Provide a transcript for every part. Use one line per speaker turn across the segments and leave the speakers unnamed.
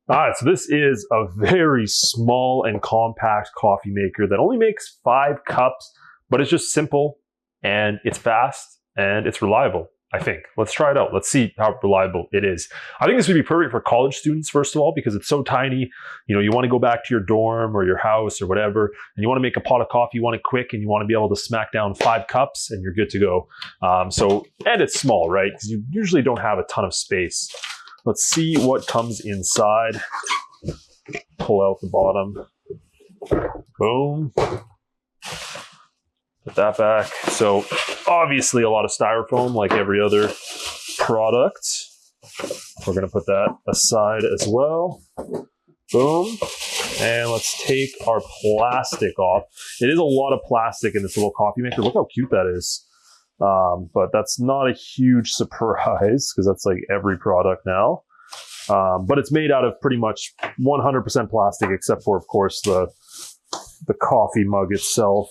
All right, so this is a very small and compact coffee maker that only makes 5 cups, but it's just simple and it's fast and it's reliable, I think. Let's try it out. Let's see how reliable it is. I think this would be perfect for college students, first of all, because it's so tiny. You know, you want to go back to your dorm or your house or whatever, and you want to make a pot of coffee, you want it quick, and you want to be able to smack down 5 cups and you're good to go. And it's small, right? Because you usually don't have a ton of space. Let's see what comes inside. Pull out the bottom. Boom. Put that back. So obviously a lot of styrofoam like every other product. We're going to put that aside as well. Boom. And let's take our plastic off. It is a lot of plastic in this little coffee maker. Look how cute that is. But that's not a huge surprise because that's like every product now. But it's made out of pretty much 100% plastic, except for, of course, the coffee mug itself.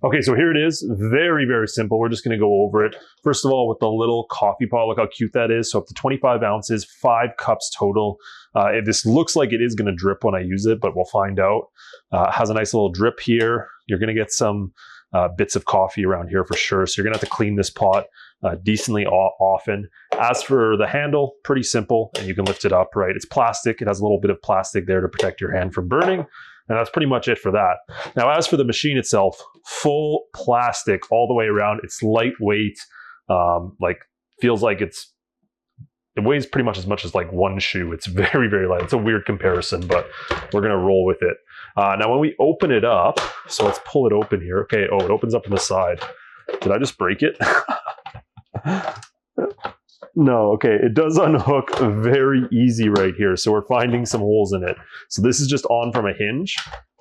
Okay, so here it is. Very, very simple. We're just going to go over it. First of all, with the little coffee pot, look how cute that is. So up to 25 ounces, 5 cups total. This looks like it is going to drip when I use it, but we'll find out. It has a nice little drip here. You're going to get some bits of coffee around here for sure. So you're going to have to clean this pot decently often. As for the handle, pretty simple, and you can lift it up, right? It's plastic. It has a little bit of plastic there to protect your hand from burning. And that's pretty much it for that. Now, as for the machine itself, full plastic all the way around. It's lightweight, feels like it weighs pretty much as like one shoe. It's very, very light. It's a weird comparison, but we're gonna roll with it. Now, when we open it up, so let's pull it open here. Okay, oh, it opens up on the side. Did I just break it? No, okay, it does unhook very easy right here. So we're finding some holes in it. So this is just on from a hinge.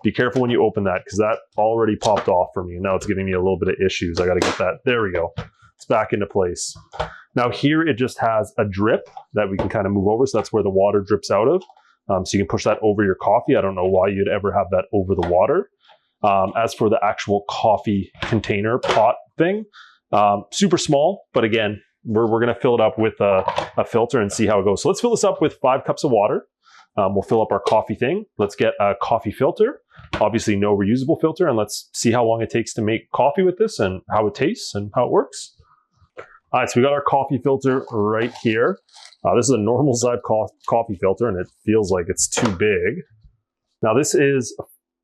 Be careful when you open that because that already popped off for me. And now it's giving me a little bit of issues. I gotta get that, there we go. It's back into place. Now here it just has a drip that we can kind of move over. So that's where the water drips out of. So you can push that over your coffee. I don't know why you'd ever have that over the water. As for the actual coffee container pot thing, super small, but again, we're going to fill it up with a filter and see how it goes. So let's fill this up with 5 cups of water. We'll fill up our coffee thing. Let's get a coffee filter, obviously no reusable filter, and let's see how long it takes to make coffee with this and how it tastes and how it works. All right, so we got our coffee filter right here. This is a normal size coffee filter and it feels like it's too big. Now this is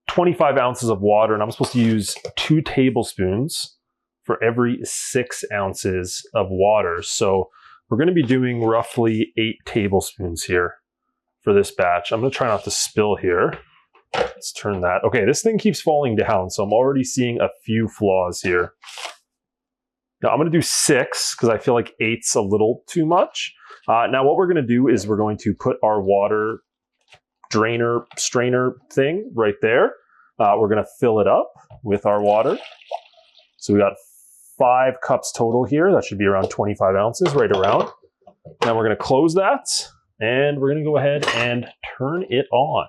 25 ounces of water and I'm supposed to use 2 tablespoons for every 6 ounces of water. So we're going to be doing roughly 8 tablespoons here for this batch. I'm going to try not to spill here. Let's turn that. Okay, this thing keeps falling down, so I'm already seeing a few flaws here. Now I'm going to do 6 because I feel like 8's a little too much. Now what we're going to do is we're going to put our water strainer thing right there. We're going to fill it up with our water. So we got 5 cups total here. That should be around 25 ounces, right around. Now we're going to close that and we're going to go ahead and turn it on.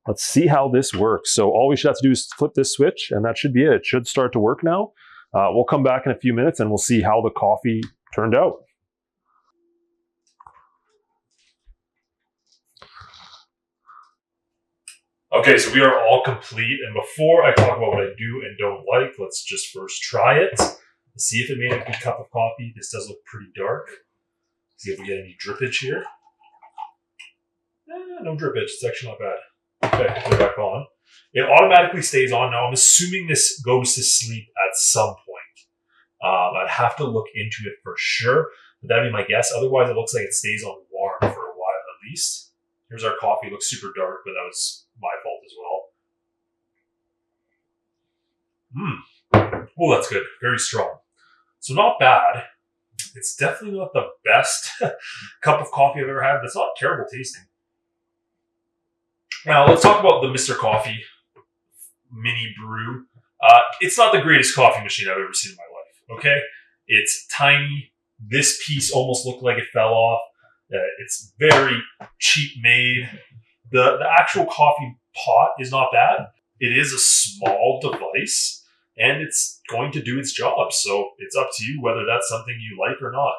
Let's see how this works. So all we should have to do is flip this switch and that should be it. It should start to work now. We'll come back in a few minutes and we'll see how the coffee turned out. Okay, so we are all complete. And before I talk about what I do and don't like, let's just first try it. Let's see if it made a good cup of coffee. This does look pretty dark. See if we get any drippage here. No drippage, it's actually not bad. Okay, put it back on. It automatically stays on. Now I'm assuming this goes to sleep at some point. I'd have to look into it for sure, but that'd be my guess. Otherwise, it looks like it stays on warm for a while at least. Here's our coffee. It looks super dark, but that was my fault as well. Oh, that's good. Very strong. So not bad. It's definitely not the best cup of coffee I've ever had, but it's not terrible tasting. Now, let's talk about the Mr. Coffee Mini Brew. It's not the greatest coffee machine I've ever seen in my life, okay? It's tiny. This piece almost looked like it fell off. It's very cheap made. The actual coffee pot is not bad. It is a small device, and it's going to do its job. So it's up to you whether that's something you like or not.